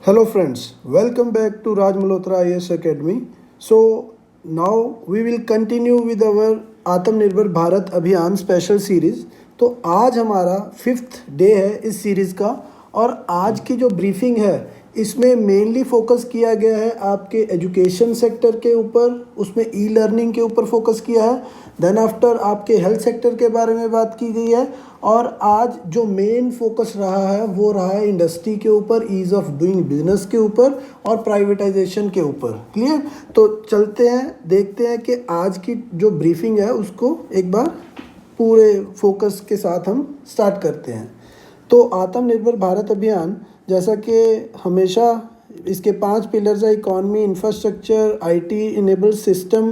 Hello friends, welcome back to Raj Malhotra IAS Academy. So now we will continue with our आत्मनिर्भर भारत अभियान special series. तो आज हमारा 5th day है इस सीरीज़ का और आज की जो ब्रीफिंग है इसमें मेनली फोकस किया गया है आपके एजुकेशन सेक्टर के ऊपर, उसमें ई लर्निंग के ऊपर फोकस किया है। देन आफ्टर आपके हेल्थ सेक्टर के बारे में बात की गई है और आज जो मेन फोकस रहा है वो रहा है इंडस्ट्री के ऊपर, ईज़ ऑफ डूइंग बिजनेस के ऊपर और प्राइवेटाइजेशन के ऊपर। क्लियर? तो चलते हैं, देखते हैं कि आज की जो ब्रीफिंग है उसको एक बार पूरे फोकस के साथ हम स्टार्ट करते हैं। तो आत्मनिर्भर भारत अभियान जैसा कि हमेशा इसके 5 पिलर्स है: economy, infrastructure, IT enabled system,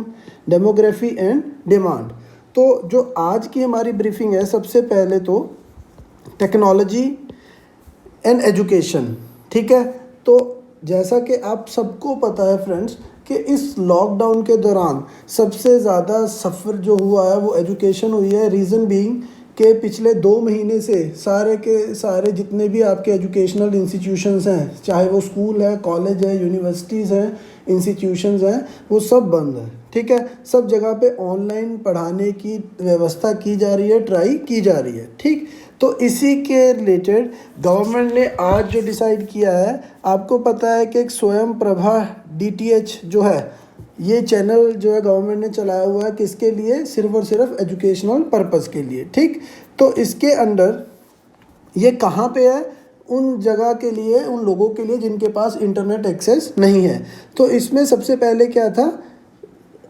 demography and demand. तो जो आज की हमारी ब्रीफिंग है, सबसे पहले तो टेक्नोलॉजी एंड एजुकेशन। ठीक है, तो जैसा कि आप सबको पता है फ्रेंड्स कि इस लॉकडाउन के दौरान सबसे ज़्यादा सफ़र जो हुआ है वो एजुकेशन हुई है। रीज़न बीइंग कि पिछले 2 महीने से सारे के सारे जितने भी आपके एजुकेशनल इंस्टीट्यूशंस हैं, चाहे वो स्कूल है, कॉलेज है, यूनिवर्सिटीज़ हैं, इंस्टीट्यूशंस हैं, वो सब बंद है। ठीक है, सब जगह पे ऑनलाइन पढ़ाने की व्यवस्था की जा रही है, ट्राई की जा रही है। ठीक, तो इसी के रिलेटेड गवर्नमेंट ने आज जो डिसाइड किया है, आपको पता है कि एक स्वयं प्रभा DTH जो है, ये चैनल जो है गवर्नमेंट ने चलाया हुआ है किसके लिए? सिर्फ और सिर्फ एजुकेशनल पर्पस के लिए। ठीक, तो इसके अंडर ये कहाँ पे है? उन जगह के लिए, उन लोगों के लिए जिनके पास इंटरनेट एक्सेस नहीं है। तो इसमें सबसे पहले क्या था?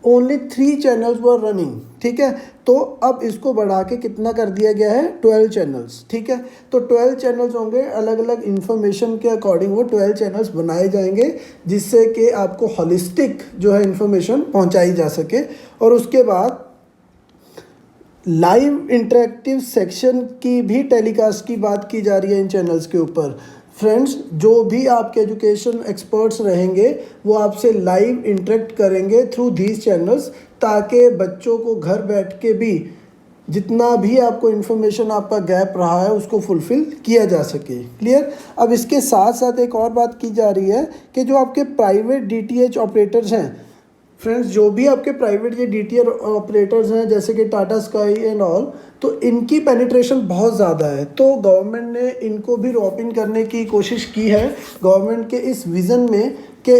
Only 3 channels were running. ठीक है, तो अब इसको बढ़ा के कितना कर दिया गया है? 12 चैनल्स। ठीक है, तो 12 चैनल्स होंगे, अलग अलग इन्फॉर्मेशन के अकॉर्डिंग वो 12 चैनल्स बनाए जाएंगे जिससे कि आपको होलिस्टिक जो है इन्फॉर्मेशन पहुंचाई जा सके। और उसके बाद लाइव इंटरेक्टिव सेक्शन की भी टेलीकास्ट की बात की जा रही है इन चैनल्स के ऊपर। फ्रेंड्स, जो भी आपके एजुकेशन एक्सपर्ट्स रहेंगे वो आपसे लाइव इंटरेक्ट करेंगे थ्रू दीज चैनल्स, ताकि बच्चों को घर बैठ के भी जितना भी आपको इन्फॉर्मेशन आपका गैप रहा है उसको फुलफ़िल किया जा सके। क्लियर? अब इसके साथ साथ एक और बात की जा रही है कि जो आपके प्राइवेट DTH ऑपरेटर्स हैं, फ्रेंड्स, जो भी आपके प्राइवेट ये DTH ऑपरेटर्स हैं जैसे कि टाटा स्काई एंड ऑल, तो इनकी पेनिट्रेशन बहुत ज़्यादा है। तो गवर्नमेंट ने इनको भी रॉप इन करने की कोशिश की है गवर्नमेंट के इस विज़न में कि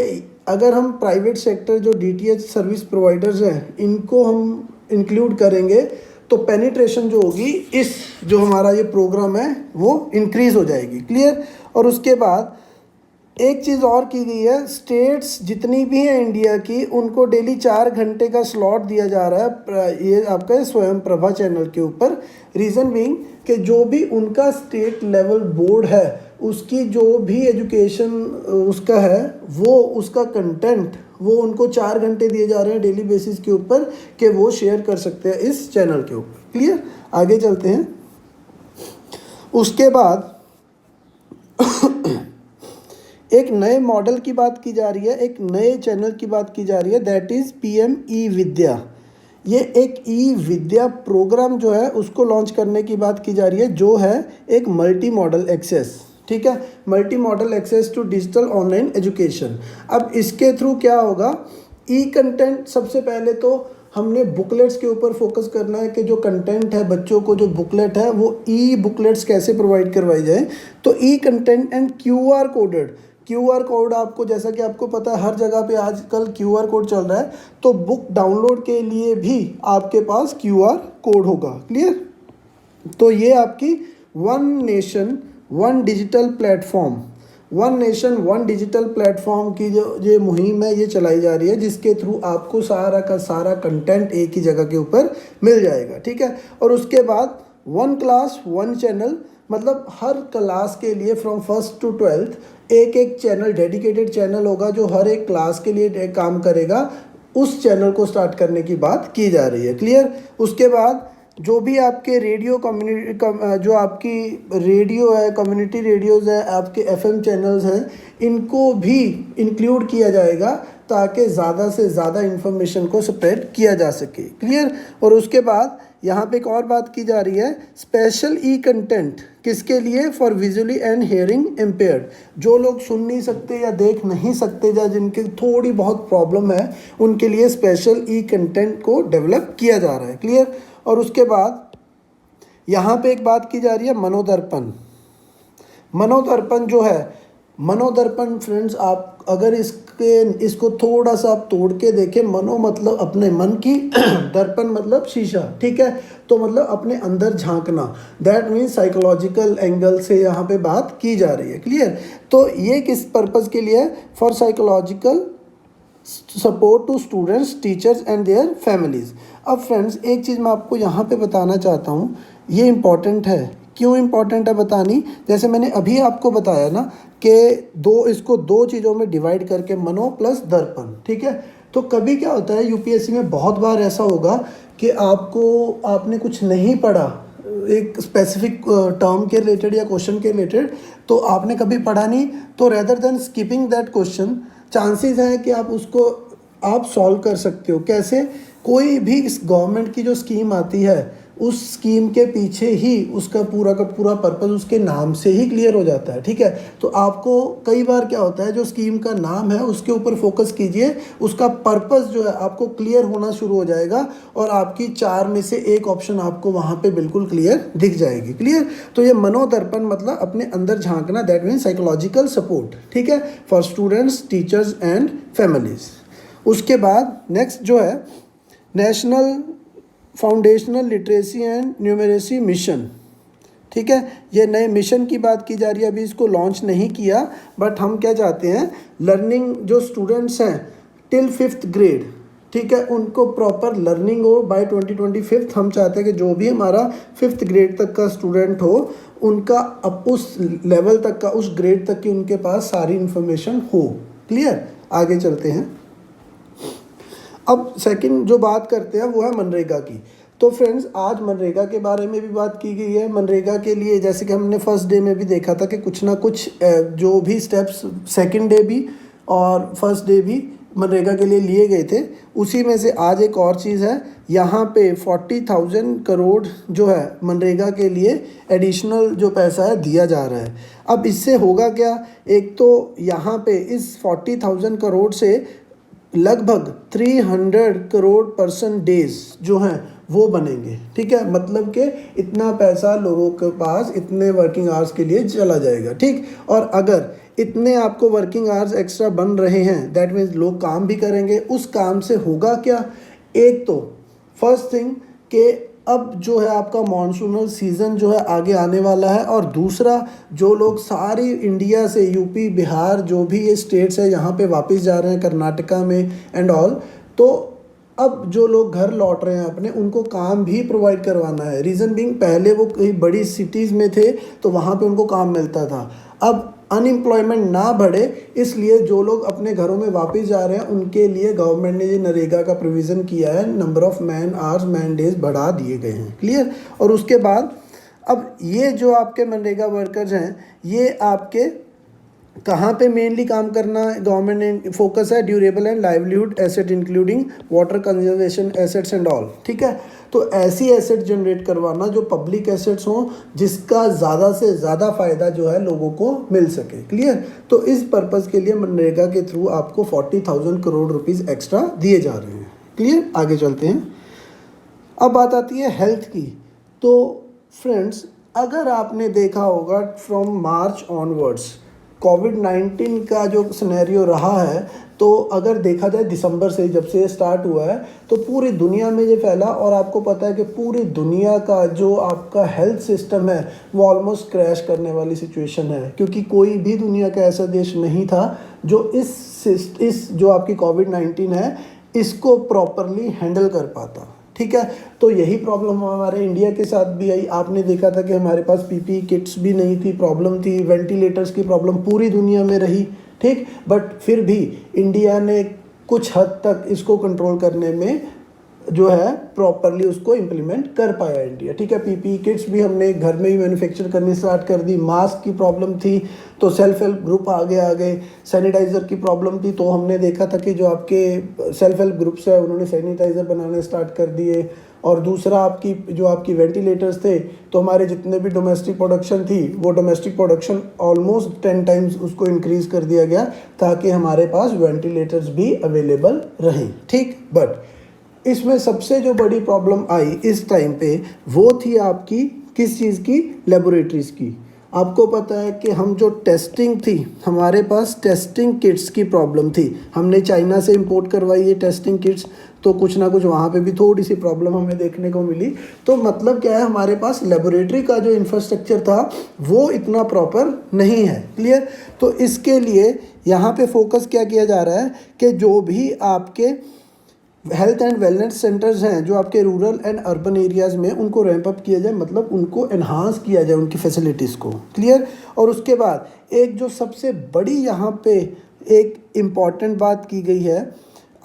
अगर हम प्राइवेट सेक्टर जो DTH सर्विस प्रोवाइडर्स हैं इनको हम इंक्लूड करेंगे तो पेनिट्रेशन जो होगी इस जो हमारा ये प्रोग्राम है वो इंक्रीज़ हो जाएगी। क्लियर? और उसके बाद एक चीज़ और की गई है, स्टेट्स जितनी भी हैं इंडिया की उनको डेली 4 घंटे का स्लॉट दिया जा रहा है ये आपका स्वयं प्रभा चैनल के ऊपर। रीज़न बीइंग कि जो भी उनका स्टेट लेवल बोर्ड है उसकी जो भी एजुकेशन उसका है वो उसका कंटेंट वो उनको 4 घंटे दिए जा रहे हैं डेली बेसिस के ऊपर कि वो शेयर कर सकते हैं इस चैनल के ऊपर। क्लियर? आगे चलते हैं। उसके बाद एक नए मॉडल की बात की जा रही है, एक नए चैनल की बात की जा रही है, दैट इज़ PM ई-विद्या। ये एक ई-विद्या प्रोग्राम जो है उसको लॉन्च करने की बात की जा रही है, जो है एक मल्टी मॉडल एक्सेस। ठीक है, multi modal access to digital online education. अब इसके थ्रू क्या होगा? ई कंटेंट, सबसे पहले तो हमने बुकलेट्स के ऊपर फोकस करना है कि जो कंटेंट है बच्चों को जो बुकलेट है वो ई बुकलेट्स कैसे प्रोवाइड करवाई जाए। तो e content and QR coded, QR code आपको, जैसा कि आपको पता है हर जगह पे आजकल QR कोड चल रहा है, तो बुक डाउनलोड के लिए भी आपके पास QR कोड होगा। क्लियर? तो ये आपकी one nation one digital platform, one nation one digital platform की जो ये मुहिम है ये चलाई जा रही है, जिसके थ्रू आपको सारा का सारा कंटेंट एक ही जगह के ऊपर मिल जाएगा। ठीक है, और उसके बाद 1 क्लास 1 चैनल, मतलब हर क्लास के लिए फ्रॉम 1st to 12th एक एक चैनल, डेडिकेटेड चैनल होगा जो हर एक क्लास के लिए काम करेगा। उस चैनल को स्टार्ट करने की बात की जा रही है। क्लियर? उसके बाद जो भी आपके रेडियो कम्युनिटी जो आपकी रेडियो है, कम्युनिटी रेडियोज़ है, आपके FM चैनल्स हैं, इनको भी इंक्लूड किया जाएगा ताकि ज़्यादा से ज़्यादा इन्फॉर्मेशन को स्प्रेड किया जा सके। क्लियर? और उसके बाद यहाँ पे एक और बात की जा रही है, स्पेशल ई कंटेंट किसके लिए? For visually and hearing impaired, जो लोग सुन नहीं सकते या देख नहीं सकते या जिनके थोड़ी बहुत प्रॉब्लम है, उनके लिए स्पेशल ई कंटेंट को डेवलप किया जा रहा है। क्लियर? और उसके बाद यहाँ पे एक बात की जा रही है, मनोदर्पण। मनोदर्पण जो है, मनोदर्पण फ्रेंड्स, आप अगर इसको थोड़ा सा आप तोड़ के देखें, मनो मतलब अपने मन की, दर्पण मतलब शीशा, ठीक है? तो मतलब अपने अंदर झांकना, दैट मीन्स साइकोलॉजिकल एंगल से यहाँ पे बात की जा रही है। क्लियर? तो ये किस पर्पज़ के लिए है? For psychological support to students, teachers and their families. अब फ्रेंड्स एक चीज़ मैं आपको यहाँ पे बताना चाहता हूँ, ये इम्पॉर्टेंट है। क्यों इम्पॉर्टेंट है बतानी? जैसे मैंने अभी आपको बताया ना कि इसको दो चीज़ों में डिवाइड करके, मनो प्लस दर्पण, ठीक है? तो कभी क्या होता है यूपीएससी में, बहुत बार ऐसा होगा कि आपने कुछ नहीं पढ़ा एक स्पेसिफिक टर्म के रिलेटेड या क्वेश्चन के रिलेटेड, तो आपने कभी पढ़ा नहीं, तो rather than skipping that question, chances हैं कि आप सॉल्व कर सकते हो। कैसे? कोई भी इस गवर्नमेंट की जो स्कीम आती है, उस स्कीम के पीछे ही उसका पूरा का पूरा पर्पस उसके नाम से ही क्लियर हो जाता है, ठीक है? तो आपको कई बार क्या होता है, जो स्कीम का नाम है उसके ऊपर फोकस कीजिए, उसका पर्पस जो है आपको क्लियर होना शुरू हो जाएगा और आपकी 4 में से एक ऑप्शन आपको वहाँ पे बिल्कुल क्लियर दिख जाएगी। क्लियर? तो ये मनोदर्पण मतलब अपने अंदर झांकना, दैट मीन्स साइकोलॉजिकल सपोर्ट, ठीक है, for students, teachers and families. उसके बाद नेक्स्ट जो है, national foundational literacy and numeracy mission, ठीक है? ये नए मिशन की बात की जा रही है, अभी इसको लॉन्च नहीं किया, बट हम क्या चाहते हैं, लर्निंग जो स्टूडेंट्स हैं टिल 5th ग्रेड, ठीक है, उनको प्रॉपर लर्निंग हो बाय 2025। हम चाहते हैं कि जो भी हमारा 5th ग्रेड तक का स्टूडेंट हो, उनका अब उस लेवल तक का, उस ग्रेड तक की उनके पास सारी इंफॉर्मेशन हो। क्लियर? आगे चलते हैं। अब सेकंड जो बात करते हैं वो है मनरेगा की। तो फ्रेंड्स आज मनरेगा के बारे में भी बात की गई है। मनरेगा के लिए जैसे कि हमने फर्स्ट डे में भी देखा था कि कुछ ना कुछ जो भी स्टेप्स सेकंड डे भी और फर्स्ट डे भी मनरेगा के लिए लिए गए थे, उसी में से आज एक और चीज़ है, यहाँ पे 40,000 करोड़ जो है मनरेगा के लिए एडिशनल जो पैसा है दिया जा रहा है। अब इससे होगा क्या? एक तो यहाँ पे इस 40,000 करोड़ से लगभग 300 करोड़ पर्सन डेज जो हैं वो बनेंगे, ठीक है? मतलब कि इतना पैसा लोगों के पास इतने वर्किंग आवर्स के लिए चला जाएगा, ठीक? और अगर इतने आपको वर्किंग आवर्स एक्स्ट्रा बन रहे हैं, दैट मीन्स लोग काम भी करेंगे। उस काम से होगा क्या? एक तो फर्स्ट थिंग कि अब जो है आपका मॉनसूनल सीज़न जो है आगे आने वाला है, और दूसरा जो लोग सारी इंडिया से, यूपी, बिहार, जो भी ये स्टेट्स है यहाँ पे वापस जा रहे हैं, कर्नाटका में एंड ऑल, तो अब जो लोग घर लौट रहे हैं अपने, उनको काम भी प्रोवाइड करवाना है। रीज़न बीइंग, पहले वो कई बड़ी सिटीज़ में थे तो वहाँ पे उनको काम मिलता था, अब अनएम्प्लॉयमेंट ना बढ़े इसलिए जो लोग अपने घरों में वापस जा रहे हैं उनके लिए गवर्नमेंट ने ये नरेगा का प्रोविज़न किया है, number of man hours, man days बढ़ा दिए गए हैं। क्लियर? और उसके बाद अब ये जो आपके मनरेगा वर्कर्स हैं, ये आपके कहाँ पे मेनली काम करना गवर्नमेंट ने फोकस है? Durable and livelihood asset including water conservation assets and all, ठीक है? तो ऐसी एसेट जनरेट करवाना जो पब्लिक एसेट्स हों, जिसका ज़्यादा से ज़्यादा फ़ायदा जो है लोगों को मिल सके। क्लियर? तो इस पर्पज़ के लिए मनरेगा के थ्रू आपको 40,000 करोड़ रुपीज़ एक्स्ट्रा दिए जा रहे हैं। क्लियर? आगे चलते हैं। अब बात आती है हेल्थ की। तो फ्रेंड्स अगर आपने देखा होगा फ्रॉम मार्च ऑनवर्ड्स कोविड-19 का जो सिनेरियो रहा है, तो अगर देखा जाए दिसंबर से जब से ये स्टार्ट हुआ है तो पूरी दुनिया में ये फैला, और आपको पता है कि पूरी दुनिया का जो आपका हेल्थ सिस्टम है वो ऑलमोस्ट क्रैश करने वाली सिचुएशन है, क्योंकि कोई भी दुनिया का ऐसा देश नहीं था जो इस जो आपकी कोविड-19 है इसको प्रॉपरली हैंडल कर पाता। ठीक है? तो यही प्रॉब्लम हमारे इंडिया के साथ भी आई। आपने देखा था कि हमारे पास पीपीई किट्स भी नहीं थी, प्रॉब्लम थी, वेंटिलेटर्स की प्रॉब्लम पूरी दुनिया में रही, ठीक? बट फिर भी इंडिया ने कुछ हद तक इसको कंट्रोल करने में जो है प्रॉपरली उसको इम्प्लीमेंट कर पाया इंडिया, ठीक है? पीपीई किट्स भी हमने घर में ही मैन्युफैक्चर करनी स्टार्ट कर दी। मास्क की प्रॉब्लम थी तो सेल्फ हेल्प ग्रुप आगे आ गए। सैनिटाइज़र की प्रॉब्लम थी तो हमने देखा था कि जो आपके सेल्फ हेल्प ग्रुप्स है उन्होंने सैनिटाइज़र बनाने स्टार्ट कर दिए। और दूसरा आपकी जो आपकी वेंटिलेटर्स थे, तो हमारे जितने भी डोमेस्टिक प्रोडक्शन थी वो डोमेस्टिक प्रोडक्शन ऑलमोस्ट 10 टाइम्स उसको इंक्रीज़ कर दिया गया ताकि हमारे पास वेंटिलेटर्स भी अवेलेबल रहें, ठीक। बट इसमें सबसे जो बड़ी प्रॉब्लम आई इस टाइम पे वो थी आपकी किस चीज़ की, लेबोरेटरीज़ की। आपको पता है कि हम जो टेस्टिंग थी, हमारे पास टेस्टिंग किट्स की प्रॉब्लम थी। हमने चाइना से इंपोर्ट करवाई ये टेस्टिंग किट्स, तो कुछ ना कुछ वहाँ पे भी थोड़ी सी प्रॉब्लम हमें देखने को मिली। तो मतलब क्या है, हमारे पास लेबोरेटरी का जो इंफ्रास्ट्रक्चर था वो इतना प्रॉपर नहीं है, क्लियर। तो इसके लिए यहाँ पे फोकस क्या किया जा रहा है कि जो भी आपके हेल्थ एंड वेलनेस सेंटर्स हैं जो आपके रूरल एंड अर्बन एरियाज़ में, उनको रैंप अप किया जाए, मतलब उनको एनहांस किया जाए उनकी फैसिलिटीज़ को, क्लियर। और उसके बाद एक जो सबसे बड़ी यहाँ पे एक इम्पॉर्टेंट बात की गई है,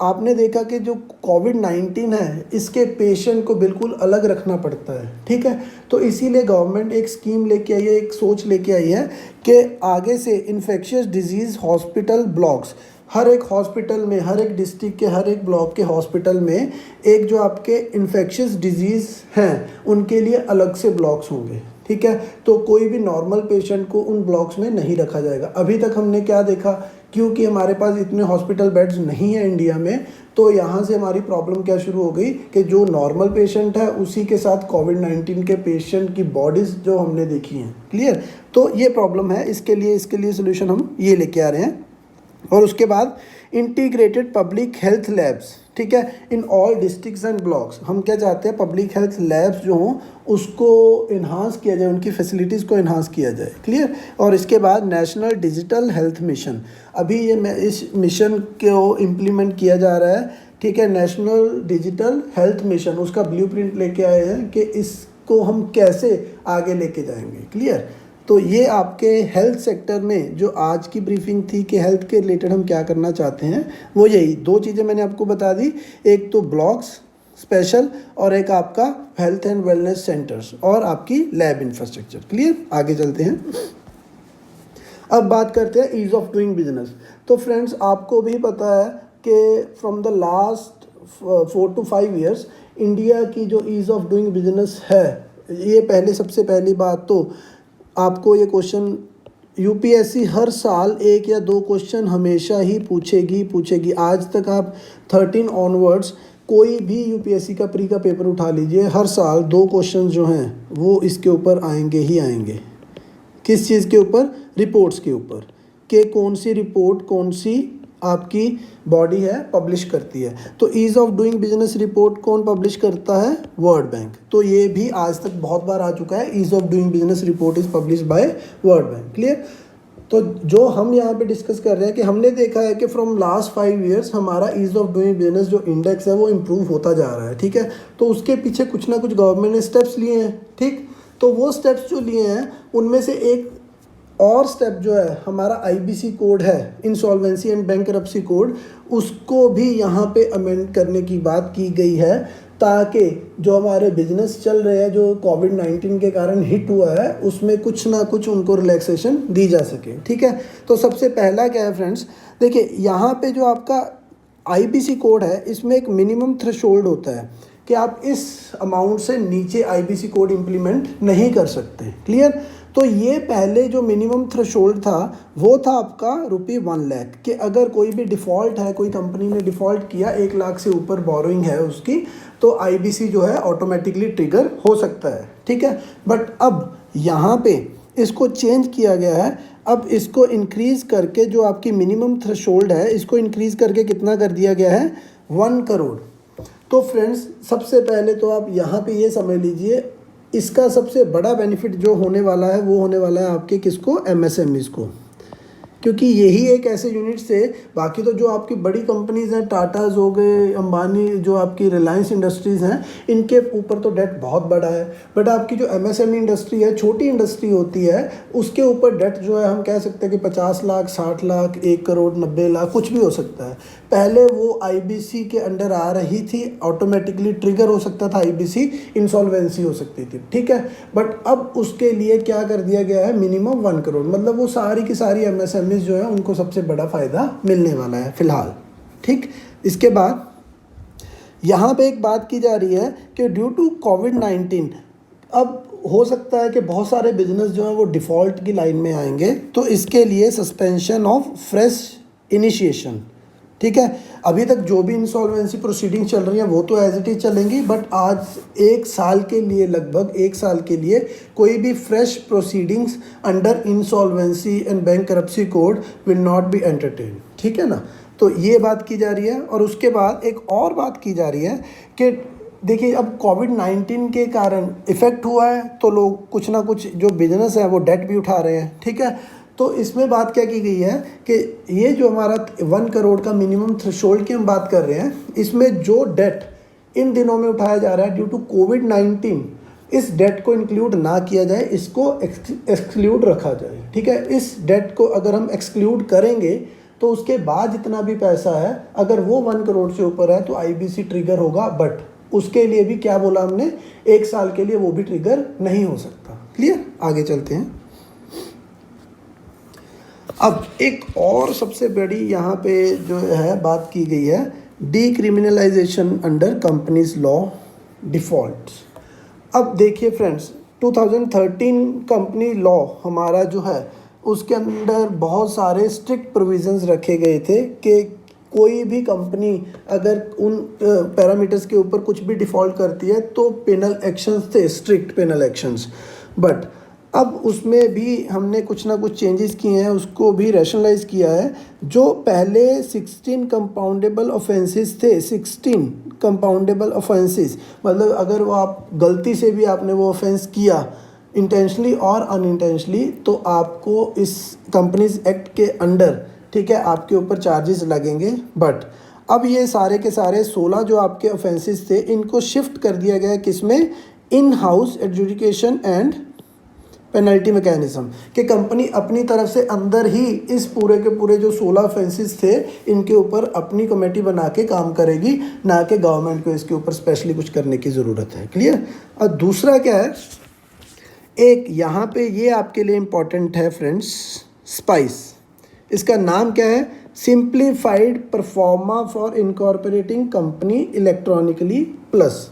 आपने देखा कि जो कोविड-19 है इसके पेशेंट को बिल्कुल अलग रखना पड़ता है, ठीक है। तो इसीलिए गवर्नमेंट एक स्कीम लेके आई है, एक सोच लेके आई है कि आगे से इन्फेक्शियस डिजीज़ हॉस्पिटल ब्लॉक्स, हर एक हॉस्पिटल में, हर एक डिस्ट्रिक्ट के हर एक ब्लॉक के हॉस्पिटल में एक जो आपके इन्फेक्शियस डिजीज़ हैं उनके लिए अलग से ब्लॉक्स होंगे, ठीक है। तो कोई भी नॉर्मल पेशेंट को उन ब्लॉक्स में नहीं रखा जाएगा। अभी तक हमने क्या देखा, क्योंकि हमारे पास इतने हॉस्पिटल बेड्स नहीं हैं इंडिया में, तो यहाँ से हमारी प्रॉब्लम क्या शुरू हो गई कि जो नॉर्मल पेशेंट है उसी के साथ कोविड-19 के पेशेंट की बॉडीज़ जो हमने देखी हैं, क्लियर। तो ये प्रॉब्लम है, इसके लिए सोल्यूशन हम ये लेके आ रहे हैं। और उसके बाद इंटीग्रेटेड पब्लिक हेल्थ लैब्स, ठीक है, in all districts and blocks. हम क्या चाहते हैं, पब्लिक हेल्थ लैब्स जो हों उसको इन्हांस किया जाए, उनकी फैसिलिटीज़ को इन्हांस किया जाए, क्लियर। और इसके बाद नेशनल डिजिटल हेल्थ मिशन, अभी ये इस मिशन को इम्प्लीमेंट किया जा रहा है, ठीक है। नेशनल डिजिटल हेल्थ मिशन, उसका ब्लूप्रिंट लेके आए हैं कि इसको हम कैसे आगे लेके जाएंगे, क्लियर। तो ये आपके हेल्थ सेक्टर में जो आज की ब्रीफिंग थी कि हेल्थ के रिलेटेड हम क्या करना चाहते हैं, वो यही दो चीज़ें मैंने आपको बता दी, एक तो ब्लॉक्स स्पेशल और एक आपका हेल्थ एंड वेलनेस सेंटर्स और आपकी लैब इंफ्रास्ट्रक्चर, क्लियर। आगे चलते हैं, अब बात करते हैं ईज़ ऑफ डूइंग बिजनेस। तो फ्रेंड्स, आपको भी पता है कि from the last 4 to 5 years India की जो ईज़ ऑफ डूइंग बिजनेस है, ये पहले सबसे पहली बात तो आपको ये क्वेश्चन यूपीएससी हर साल 1 या 2 क्वेश्चन हमेशा ही पूछेगी। आज तक आप 13 ऑनवर्ड्स कोई भी यूपीएससी का प्री का पेपर उठा लीजिए, हर साल 2 क्वेश्चन जो हैं वो इसके ऊपर आएंगे ही आएंगे। किस चीज़ के ऊपर, रिपोर्ट्स के ऊपर, कि कौन सी रिपोर्ट कौन सी आपकी बॉडी है पब्लिश करती है। तो ease of doing business report कौन पब्लिश करता है, वर्ल्ड बैंक। तो ये भी आज तक बहुत बार आ चुका है, ease of doing business report is publish by world bank, clear. तो जो हम यहाँ पे डिस्कस कर रहे हैं कि हमने देखा है कि फ्रॉम लास्ट 5 years हमारा ईज़ ऑफ डूइंग बिजनेस जो इंडेक्स है वो इम्प्रूव होता जा रहा है, ठीक है। तो उसके पीछे कुछ ना कुछ गवर्नमेंट ने स्टेप्स लिए हैं, ठीक। तो वो स्टेप्स जो लिए हैं उनमें से एक और स्टेप जो है हमारा आईबीसी कोड है, इंसॉल्वेंसी एंड बैंकरप्सी कोड, उसको भी यहाँ पे अमेंड करने की बात की गई है ताकि जो हमारे बिजनेस चल रहे हैं जो कोविड-19 के कारण हिट हुआ है उसमें कुछ ना कुछ उनको रिलैक्सेशन दी जा सके, ठीक है। तो सबसे पहला क्या है फ्रेंड्स, देखिए यहाँ पे जो आपका आईबीसी कोड है इसमें एक मिनिमम थ्रेशोल्ड होता है कि आप इस अमाउंट से नीचे आईबीसी कोड इम्प्लीमेंट नहीं कर सकते, क्लियर। तो ये पहले जो मिनिमम थ्रेशोल्ड था वो था आपका ₹1 लाख, कि अगर कोई भी डिफ़ॉल्ट है, कोई कंपनी ने डिफ़ॉल्ट किया 1 लाख से ऊपर बोरोइंग है उसकी, तो आईबीसी जो है ऑटोमेटिकली ट्रिगर हो सकता है, ठीक है। बट अब यहाँ पे इसको चेंज किया गया है, अब इसको इंक्रीज़ करके जो आपकी मिनिमम थ्रेशोल्ड है इसको इंक्रीज़ करके कितना कर दिया गया है, 1 करोड़। तो फ्रेंड्स, सबसे पहले तो आप यहाँ पे ये समझ लीजिए, इसका सबसे बड़ा बेनिफिट जो होने वाला है वो होने वाला है आपके किसको, एमएसएमईज़ को, क्योंकि यही एक ऐसे यूनिट से, बाकी तो जो आपकी बड़ी कंपनीज़ हैं, टाटाज हो गए, अंबानी, जो आपकी रिलायंस इंडस्ट्रीज़ हैं, इनके ऊपर तो डेट बहुत बड़ा है। बट आपकी जो एमएसएमई इंडस्ट्री है, छोटी इंडस्ट्री होती है, उसके ऊपर डेट जो है हम कह सकते हैं कि 50 लाख, 60 लाख, 1 करोड़, 90 लाख, कुछ भी हो सकता है। पहले वो आईबीसी के अंडर आ रही थी, ऑटोमेटिकली ट्रिगर हो सकता था आईबीसी, इंसॉल्वेंसी हो सकती थी, ठीक है। बट अब उसके लिए क्या कर दिया गया है, मिनिमम 1 करोड़, मतलब वो सारी की सारी एमएसएमईज़ जो है उनको सबसे बड़ा फ़ायदा मिलने वाला है फ़िलहाल, ठीक। इसके बाद यहाँ पे एक बात की जा रही है कि ड्यू टू कोविड-19 अब हो सकता है कि बहुत सारे बिजनेस जो हैं वो डिफ़ॉल्ट की लाइन में आएंगे, तो इसके लिए सस्पेंशन ऑफ फ्रेश इनिशिएशन, ठीक है। अभी तक जो भी इंसॉल्वेंसी प्रोसीडिंग चल रही है वो तो एज इट इज़ चलेंगी, बट आज एक साल के लिए, लगभग एक साल के लिए कोई भी fresh proceedings under insolvency and bankruptcy code will not be entertain, ठीक है ना। तो ये बात की जा रही है। और उसके बाद एक और बात की जा रही है कि देखिए अब कोविड-19 के कारण इफ़ेक्ट हुआ है तो लोग कुछ ना कुछ जो बिजनेस है वो डेट भी उठा रहे हैं, ठीक है। तो इसमें बात क्या की गई है कि ये जो हमारा 1 करोड़ का मिनिमम थ्रेशोल्ड की हम बात कर रहे हैं, इसमें जो डेट इन दिनों में उठाया जा रहा है ड्यू टू कोविड-19, इस डेट को इंक्लूड ना किया जाए, इसको एक्सक्लूड रखा जाए, ठीक है। इस डेट को अगर हम एक्सक्लूड करेंगे तो उसके बाद जितना भी पैसा है अगर वो 1 करोड़ से ऊपर है तो आईबीसी ट्रिगर होगा, बट उसके लिए भी क्या बोला हमने, 1 साल के लिए वो भी ट्रिगर नहीं हो सकता। क्लियर, आगे चलते हैं। अब एक और सबसे बड़ी यहाँ पे जो है बात की गई है, decriminalisation under companies law default. अब देखिए फ्रेंड्स, 2013 कंपनी लॉ हमारा जो है उसके अंदर बहुत सारे स्ट्रिक्ट प्रोविजंस रखे गए थे कि कोई भी कंपनी अगर उन पैरामीटर्स के ऊपर कुछ भी डिफ़ॉल्ट करती है तो पेनल एक्शंस थे, स्ट्रिक्ट पेनल एक्शंस। बट अब उसमें भी हमने कुछ ना कुछ चेंजेस किए हैं, उसको भी रैशनलाइज किया है। जो पहले 16 कंपाउंडेबल ऑफेंसेस थे, 16 कंपाउंडेबल ऑफेंसेस, मतलब अगर वो आप गलती से भी आपने वो ऑफेंस किया इंटेंशनली और अनइंटेंशनली, तो आपको इस कंपनीज एक्ट के अंडर, ठीक है, आपके ऊपर चार्जेस लगेंगे। बट अब ये सारे के सारे 16 जो आपके ऑफेंसेस थे इनको शिफ्ट कर दिया गया किसमें, in house adjudication and penalty mechanism, कि कंपनी अपनी तरफ से अंदर ही इस पूरे के पूरे जो 16 ऑफेंसेस थे इनके ऊपर अपनी कमेटी बना के काम करेगी, ना कि गवर्नमेंट को इसके ऊपर स्पेशली कुछ करने की ज़रूरत है। क्लियर। और दूसरा क्या है, एक यहाँ पे ये आपके लिए इम्पॉर्टेंट है फ्रेंड्स, स्पाइस, इसका नाम क्या है, simplified pro forma for incorporating company electronically plus,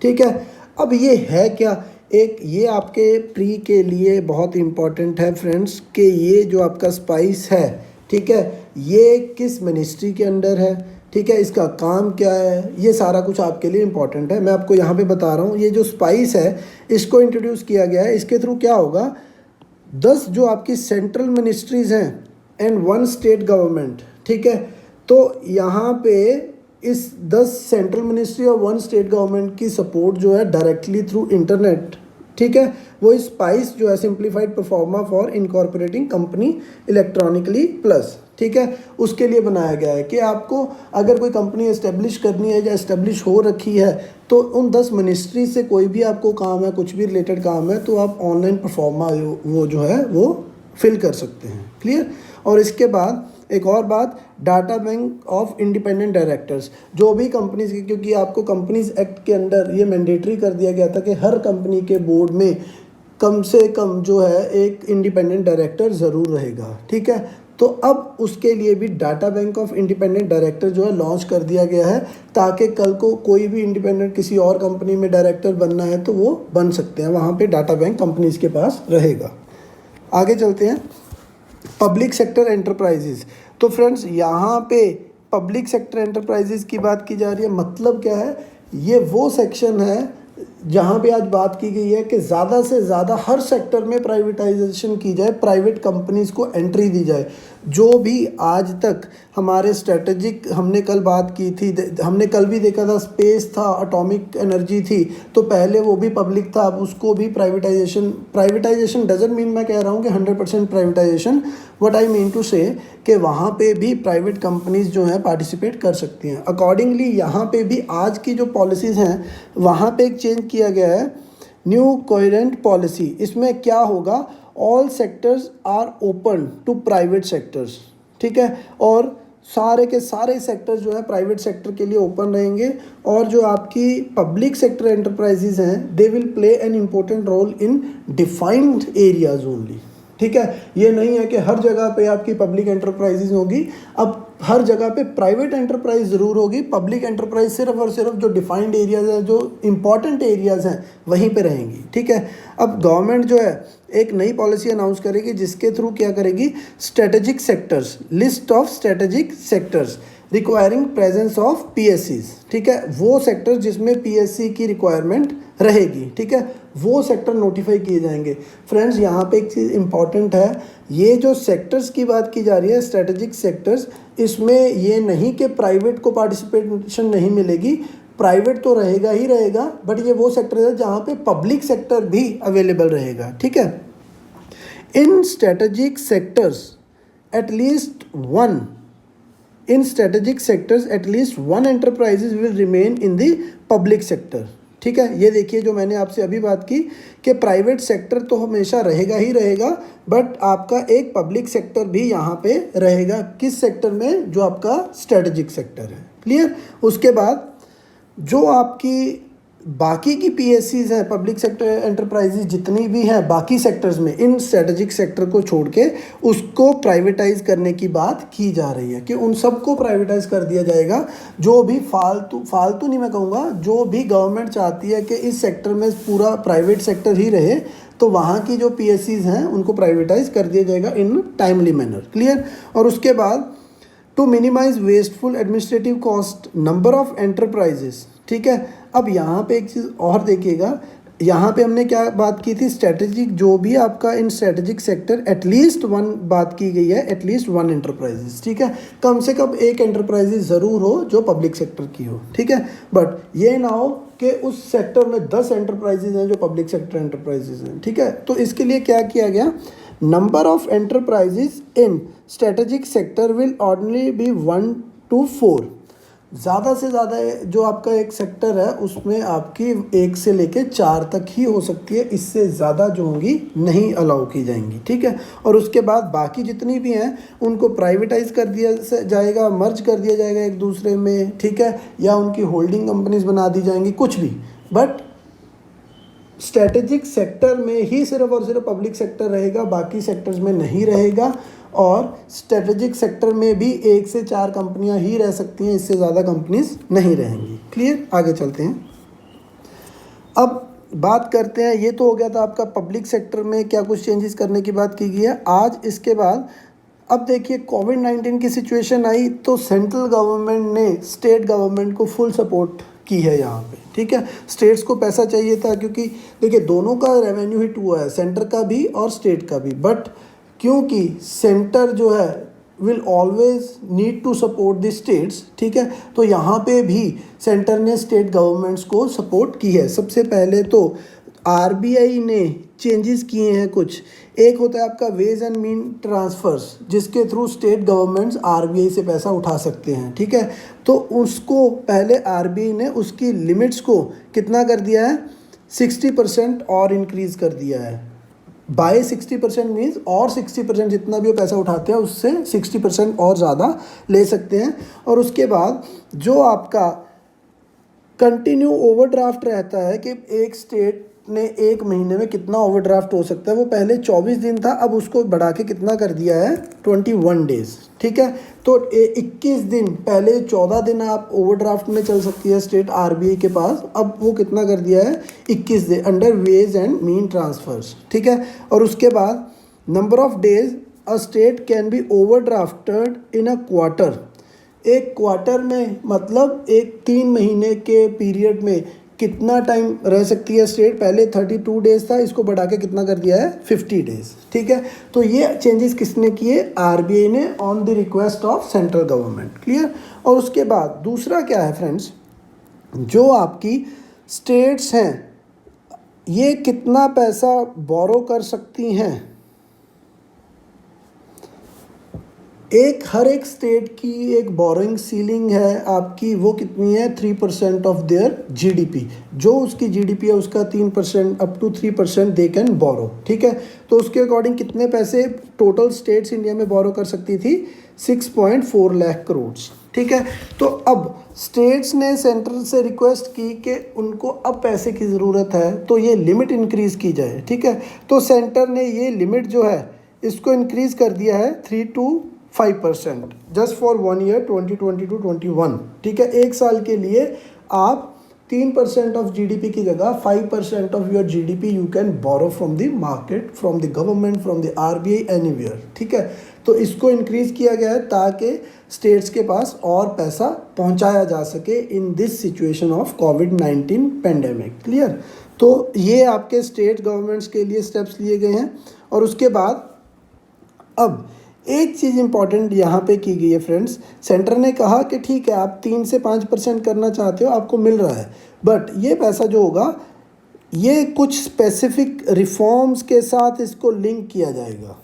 ठीक है। अब ये है क्या, एक ये आपके प्री के लिए बहुत इम्पॉर्टेंट है फ्रेंड्स कि ये जो आपका स्पाइस है, ठीक है, ये किस मिनिस्ट्री के अंडर है, ठीक है, इसका काम क्या है, ये सारा कुछ आपके लिए इम्पॉर्टेंट है। मैं आपको यहाँ पे बता रहा हूँ, ये जो स्पाइस है इसको इंट्रोड्यूस किया गया है, इसके थ्रू क्या होगा, 10 जो आपकी सेंट्रल मिनिस्ट्रीज़ हैं एंड 1 स्टेट गवर्नमेंट, ठीक है, तो यहाँ पे इस 10 सेंट्रल मिनिस्ट्री और 1 स्टेट गवर्नमेंट की सपोर्ट जो है डायरेक्टली थ्रू इंटरनेट, ठीक है, वो स्पाइस जो है simplified pro forma for incorporating company electronically plus, ठीक है, उसके लिए बनाया गया है कि आपको अगर कोई कंपनी एस्टेब्लिश करनी है या एस्टेब्लिश हो रखी है तो उन 10 मिनिस्ट्री से कोई भी आपको काम है, कुछ भी रिलेटेड काम है, तो आप ऑनलाइन परफॉर्मा वो जो है वो फिल कर सकते हैं। क्लियर। और इसके बाद एक और बात, data bank of independent directors, जो भी कंपनीज की, क्योंकि आपको कंपनीज एक्ट के अंदर ये मैंडेटरी कर दिया गया था कि हर कंपनी के बोर्ड में कम से कम जो है एक इंडिपेंडेंट डायरेक्टर ज़रूर रहेगा, ठीक है। तो अब उसके लिए भी data bank of independent director जो है लॉन्च कर दिया गया है, ताकि कल को कोई भी इंडिपेंडेंट किसी और कंपनी में डायरेक्टर बनना है तो वो बन सकते हैं, वहाँ पे डाटा बैंक कंपनीज के पास रहेगा। आगे चलते हैं, पब्लिक सेक्टर एंटरप्राइजेज। तो फ्रेंड्स यहाँ पे पब्लिक सेक्टर एंटरप्राइजेज की बात की जा रही है, मतलब क्या है, ये वो सेक्शन है जहाँ पे आज बात की गई है कि ज़्यादा से ज़्यादा हर सेक्टर में प्राइवेटाइजेशन की जाए, प्राइवेट कंपनीज़ को एंट्री दी जाए। जो भी आज तक हमारे स्ट्रेटेजिक, हमने कल बात की थी, हमने कल भी देखा था, स्पेस था, एटॉमिक एनर्जी थी, तो पहले वो भी पब्लिक था, अब उसको भी प्राइवेटाइजेशन डजंट मीन मैं कह रहा हूँ कि 100% privatisation, what I mean to say कि वहाँ पे भी प्राइवेट कंपनीज़ जो हैं पार्टिसिपेट कर सकती हैं। अकॉर्डिंगली यहाँ पे भी आज की जो पॉलिसीज़ हैं वहाँ पे एक चेंज किया गया है, न्यू कोहेरेंट पॉलिसी। इसमें क्या होगा, all sectors are open to private sectors, ठीक है, और सारे के सारे सेक्टर्स जो है प्राइवेट सेक्टर के लिए ओपन रहेंगे, और जो आपकी पब्लिक सेक्टर एंटरप्राइजेज हैं they will play an important role in defined areas only. ठीक है। ये नहीं है कि हर जगह पे आपकी पब्लिक एंटरप्राइजेज होगी, अब हर जगह पे प्राइवेट एंटरप्राइज ज़रूर होगी, पब्लिक एंटरप्राइज सिर्फ और सिर्फ जो डिफाइंड एरियाज़ है, जो इंपॉर्टेंट एरियाज़ हैं वहीं पे रहेंगी, ठीक है। अब गवर्नमेंट जो है एक नई पॉलिसी अनाउंस करेगी जिसके थ्रू क्या करेगी, strategic sectors, list of strategic sectors requiring presence of पीएससीज, ठीक है। वो सेक्टर जिसमें पीएससी की रिक्वायरमेंट रहेगी, ठीक है, वो सेक्टर नोटिफाई किए जाएंगे। फ्रेंड्स यहाँ पे एक चीज़ इंपॉर्टेंट है, ये जो सेक्टर्स की बात की जा रही है स्ट्रेटेजिक सेक्टर्स, इसमें ये नहीं कि प्राइवेट को पार्टिसिपेशन नहीं मिलेगी, प्राइवेट तो रहेगा ही रहेगा, बट ये वो सेक्टर है जहाँ पे पब्लिक सेक्टर भी अवेलेबल रहेगा, ठीक है। In strategic sectors at least one enterprises will remain in the public sector, ठीक है। ये देखिए जो मैंने आपसे अभी बात की कि प्राइवेट सेक्टर तो हमेशा रहेगा ही रहेगा, बट आपका एक पब्लिक सेक्टर भी यहाँ पे रहेगा। किस सेक्टर में? जो आपका स्ट्रेटेजिक सेक्टर है, क्लियर। उसके बाद जो आपकी बाकी की पीएससीज हैं, पब्लिक सेक्टर एंटरप्राइजेज जितनी भी हैं बाकी सेक्टर्स में, इन स्ट्रेटेजिक सेक्टर को छोड़ के उसको प्राइवेटाइज करने की बात की जा रही है कि उन सबको प्राइवेटाइज कर दिया जाएगा। जो भी फालतू नहीं मैं कहूँगा, जो भी गवर्नमेंट चाहती है कि इस सेक्टर में पूरा प्राइवेट सेक्टर ही रहे, तो वहाँ की जो पीएससीज हैं उनको प्राइवेटाइज कर दिया जाएगा इन टाइमली मैनर, क्लियर। और उसके बाद to minimise wasteful administrative cost, number of enterprises, ठीक है। अब यहाँ पे एक चीज़ और देखिएगा, यहाँ पे हमने क्या बात की थी, स्ट्रेटेजिक, जो भी आपका इन स्ट्रेटेजिक सेक्टर एटलीस्ट वन बात की गई है, एटलीस्ट वन एंटरप्राइजेस, ठीक है। कम से कम एक एंटरप्राइजेस ज़रूर हो जो पब्लिक सेक्टर की हो, ठीक है। बट ये ना हो कि उस सेक्टर में 10 एंटरप्राइजेज हैं जो पब्लिक सेक्टर एंटरप्राइजेज हैं, ठीक है। तो इसके लिए क्या किया गया, number of enterprises in strategic sector will ordinary be 1 to 4। ज़्यादा से ज़्यादा जो आपका एक सेक्टर है उसमें आपकी 1 से लेके 4 तक ही हो सकती है, इससे ज़्यादा जो होंगी नहीं अलाउ की जाएंगी, ठीक है। और उसके बाद बाकी जितनी भी हैं उनको प्राइवेटाइज कर दिया जाएगा, मर्ज कर दिया जाएगा एक दूसरे में, ठीक है, या उनकी होल्डिंग कंपनीज बना दी जाएंगी, कुछ भी। बट स्ट्रेटेजिक सेक्टर में ही सिर्फ और सिर्फ पब्लिक सेक्टर रहेगा, बाकी सेक्टर्स में नहीं रहेगा। और स्ट्रेटेजिक सेक्टर में भी 1 से 4 कंपनियां ही रह सकती हैं, इससे ज़्यादा कंपनीज नहीं रहेंगी, क्लियर। आगे चलते हैं, अब बात करते हैं, ये तो हो गया था आपका पब्लिक सेक्टर में क्या कुछ चेंजेस करने की बात की गई है आज। इसके बाद अब देखिए कोविड-19 की सिचुएशन आई तो सेंट्रल गवर्नमेंट ने स्टेट गवर्नमेंट को फुल सपोर्ट की है यहाँ पे, ठीक है। स्टेट्स को पैसा चाहिए था क्योंकि देखिए दोनों का रेवेन्यू हिट हुआ है, सेंटर का भी और स्टेट का भी, बट क्योंकि सेंटर जो है will always need to support the states, ठीक है, तो यहाँ पे भी सेंटर ने स्टेट गवर्नमेंट्स को सपोर्ट की है। सबसे पहले तो आरबीआई ने चेंजेस किए हैं कुछ, एक होता है आपका वेज एंड मीन ट्रांसफ़र्स, जिसके थ्रू स्टेट गवर्नमेंट्स आरबीआई से पैसा उठा सकते हैं, ठीक है। तो उसको पहले आरबीआई ने उसकी लिमिट्स को कितना कर दिया है, 60% और इंक्रीज़ कर दिया है। बाय 60% मीन्स और 60% जितना भी वो पैसा उठाते हैं उससे 60% और ज़्यादा ले सकते हैं। और उसके बाद जो आपका कंटिन्यू ओवरड्राफ्ट रहता है कि एक स्टेट ने 1 महीने में कितना ओवरड्राफ्ट हो सकता है, वो पहले 24 दिन था, अब उसको बढ़ा के कितना कर दिया है, 21 डेज़, ठीक है। तो 21 दिन, पहले 14 दिन आप ओवरड्राफ्ट में चल सकती है स्टेट आरबीआई के पास, अब वो कितना कर दिया है, 21 दिन under ways and mean transfers, ठीक है। और उसके बाद number of days a state can be overdrafted in a quarter, एक क्वार्टर में मतलब एक 3 महीने के पीरियड में कितना टाइम रह सकती है स्टेट, पहले 32 डेज़ था, इसको बढ़ा के कितना कर दिया है, 50 डेज़, ठीक है। तो ये चेंजेस किसने किए, आरबीआई ने on the request of central government, clear. और उसके बाद दूसरा क्या है फ्रेंड्स, जो आपकी स्टेट्स हैं ये कितना पैसा बोरो कर सकती हैं, हर एक स्टेट की एक बोरोइंग सीलिंग है आपकी, वो कितनी है, 3% ऑफ देयर जीडीपी, जो उसकी जीडीपी है उसका 3% up to 3% they can borrow, ठीक है। तो उसके अकॉर्डिंग कितने पैसे टोटल स्टेट्स इंडिया में बोरो कर सकती थी, 6.4 लाख करोड़, ठीक है। तो अब स्टेट्स ने सेंटर से रिक्वेस्ट की कि उनको अब पैसे की ज़रूरत है तो ये लिमिट इंक्रीज़ की जाए, ठीक है। तो सेंटर ने ये लिमिट जो है इसको इंक्रीज कर दिया है 3 to 5% just for 1 year 2020 to 21। ठीक है, एक साल के लिए आप 3% ऑफ जीडीपी की जगह 5% of your GDP you can borrow from the market, from the government, from the RBI, anywhere. ठीक है, तो इसको इंक्रीज किया गया है ताकि स्टेट्स के पास और पैसा पहुंचाया जा सके in this situation of covid pandemic. Clear? तो ये आपके स्टेट गवर्नमेंट्स के लिए स्टेप्स लिए गए हैं। और उसके बाद अब एक चीज़ इंपॉर्टेंट यहाँ पे की गई है फ्रेंड्स, सेंटर ने कहा कि ठीक है आप 3 से 5% करना चाहते हो, आपको मिल रहा है, बट ये पैसा जो होगा ये कुछ स्पेसिफिक रिफॉर्म्स के साथ इसको लिंक किया जाएगा।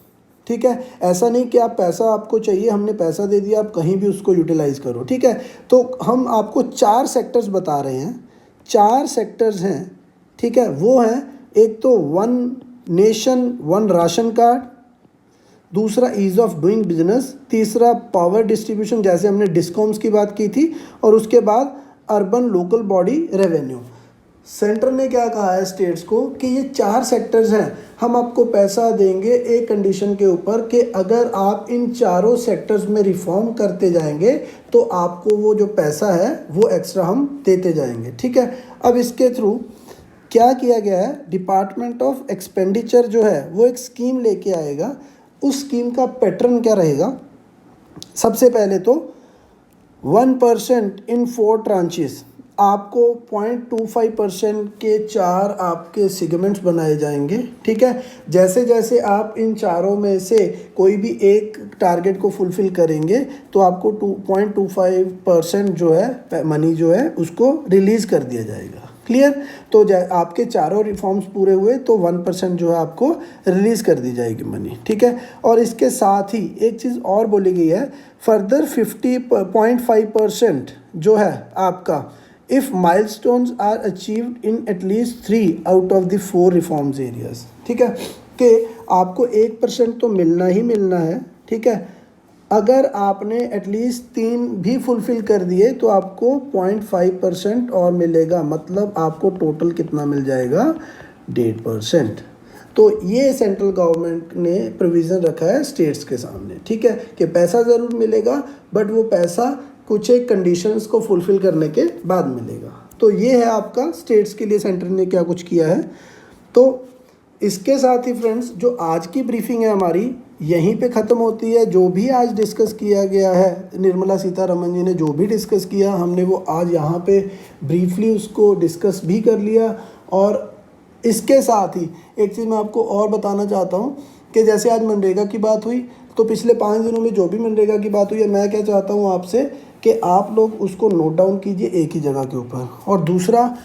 ठीक है, ऐसा नहीं कि आप पैसा आपको चाहिए, हमने पैसा दे दिया, आप कहीं भी उसको यूटिलाइज़ करो। ठीक है, तो हम आपको 4 सेक्टर्स बता रहे हैं, 4 सेक्टर्स हैं। ठीक है, वो हैं, एक तो 1 नेशन 1 राशन कार्ड, दूसरा ईज़ ऑफ डूइंग बिजनेस, तीसरा पावर डिस्ट्रीब्यूशन जैसे हमने डिस्कॉम्स की बात की थी, और उसके बाद urban local body revenue. Centre ने क्या कहा है स्टेट्स को कि ये 4 सेक्टर्स हैं, हम आपको पैसा देंगे एक कंडीशन के ऊपर कि अगर आप इन चारों सेक्टर्स में रिफॉर्म करते जाएंगे तो आपको वो जो पैसा है वो एक्स्ट्रा हम देते जाएंगे। ठीक है, अब इसके थ्रू क्या किया गया है, डिपार्टमेंट ऑफ एक्सपेंडिचर जो है वो एक स्कीम लेके आएगा। उस स्कीम का पैटर्न क्या रहेगा, सबसे पहले तो 1% इन 4 ट्रांचेस, आपको 0.25% के 4 आपके सेगमेंट्स बनाए जाएंगे। ठीक है, जैसे जैसे आप इन चारों में से कोई भी एक टारगेट को फुलफ़िल करेंगे तो आपको 2.25% जो है मनी जो है उसको रिलीज़ कर दिया जाएगा। क्लियर? तो आपके चारों रिफॉर्म्स पूरे हुए तो 1% जो है आपको रिलीज़ कर दी जाएगी मनी। ठीक है, और इसके साथ ही एक चीज़ और बोली गई है, फर्दर 50.5% जो है आपका if milestones are achieved in at least 3 out of the 4 reforms areas. ठीक है, कि आपको 1% तो मिलना ही मिलना है। ठीक है, अगर आपने एटलीस्ट 3 भी फुलफ़िल कर दिए तो आपको 0.5% और मिलेगा, मतलब आपको टोटल कितना मिल जाएगा, 1.5%। तो ये सेंट्रल गवर्नमेंट ने प्रोविज़न रखा है स्टेट्स के सामने। ठीक है, कि पैसा ज़रूर मिलेगा बट वो पैसा कुछ एक कंडीशंस को फुलफ़िल करने के बाद मिलेगा। तो ये है आपका स्टेट्स के लिए सेंटर ने क्या कुछ किया है। तो इसके साथ ही फ्रेंड्स जो आज की ब्रीफिंग है हमारी यहीं पे ख़त्म होती है। जो भी आज डिस्कस किया गया है, निर्मला सीतारमन जी ने जो भी डिस्कस किया, हमने वो आज यहाँ पे ब्रीफली उसको डिस्कस भी कर लिया। और इसके साथ ही एक चीज़ मैं आपको और बताना चाहता हूँ कि जैसे आज मनरेगा की बात हुई, तो पिछले 5 दिनों में जो भी मनरेगा की बात हुई है, मैं क्या चाहता हूँ आपसे कि आप लोग उसको नोट डाउन कीजिए एक ही जगह के ऊपर। और दूसरा,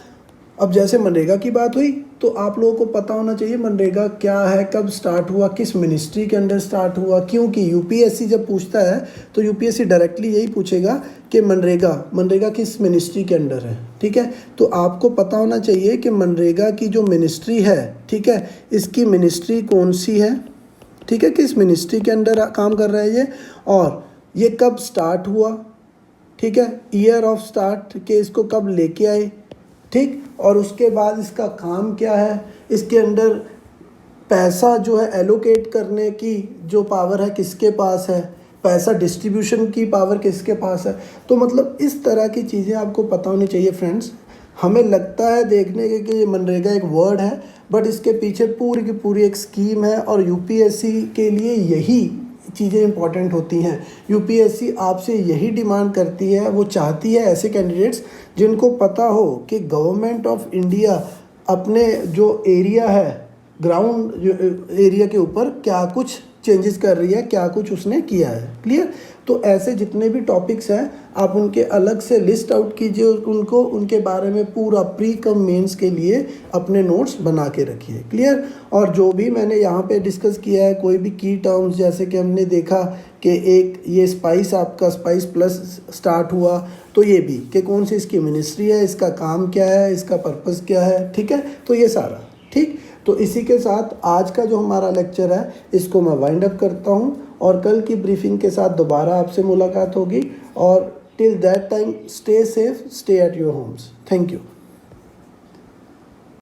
अब जैसे मनरेगा की बात हुई तो आप लोगों को पता होना चाहिए मनरेगा क्या है, कब स्टार्ट हुआ, किस मिनिस्ट्री के अंडर स्टार्ट हुआ। क्योंकि यूपीएससी जब पूछता है तो यूपीएससी डायरेक्टली यही पूछेगा कि मनरेगा किस मिनिस्ट्री के अंडर है। ठीक है, तो आपको पता होना चाहिए कि मनरेगा की जो मिनिस्ट्री है, ठीक है, इसकी मिनिस्ट्री कौन सी है। ठीक है, किस मिनिस्ट्री के अंडर काम कर रहा है ये, और ये कब स्टार्ट हुआ। ठीक है, ईयर ऑफ स्टार्ट के इसको कब लेके आए। ठीक, और उसके बाद इसका काम क्या है, इसके अंदर पैसा जो है एलोकेट करने की जो पावर है किसके पास है, पैसा डिस्ट्रीब्यूशन की पावर किसके पास है। तो मतलब इस तरह की चीज़ें आपको पता होनी चाहिए फ्रेंड्स। हमें लगता है देखने के कि ये मनरेगा एक वर्ड है, बट इसके पीछे पूरी की पूरी एक स्कीम है और यूपीएससी के लिए यही चीज़ें इंपॉर्टेंट होती हैं। यूपीएससी आपसे यही डिमांड करती है, वो चाहती है ऐसे कैंडिडेट्स जिनको पता हो कि गवर्नमेंट ऑफ इंडिया अपने जो एरिया है, ग्राउंड एरिया के ऊपर क्या कुछ चेंजेस कर रही है, क्या कुछ उसने किया है। क्लियर? तो ऐसे जितने भी टॉपिक्स हैं आप उनके अलग से लिस्ट आउट कीजिए, उनको उनके बारे में पूरा प्री कम मेंस के लिए अपने नोट्स बना के रखिए। क्लियर? और जो भी मैंने यहाँ पे डिस्कस किया है, कोई भी की टर्म्स जैसे कि हमने देखा कि एक ये स्पाइस, आपका स्पाइस प्लस स्टार्ट हुआ, तो ये भी कि कौन सी इसकी मिनिस्ट्री है, इसका काम क्या है, इसका पर्पज़ क्या है। ठीक है, तो ये सारा ठीक। तो इसी के साथ आज का जो हमारा लेक्चर है इसको मैं वाइंड अप करता हूँ और कल की ब्रीफिंग के साथ दोबारा आपसे मुलाकात होगी। और till that time stay safe, stay at your homes. Thank you.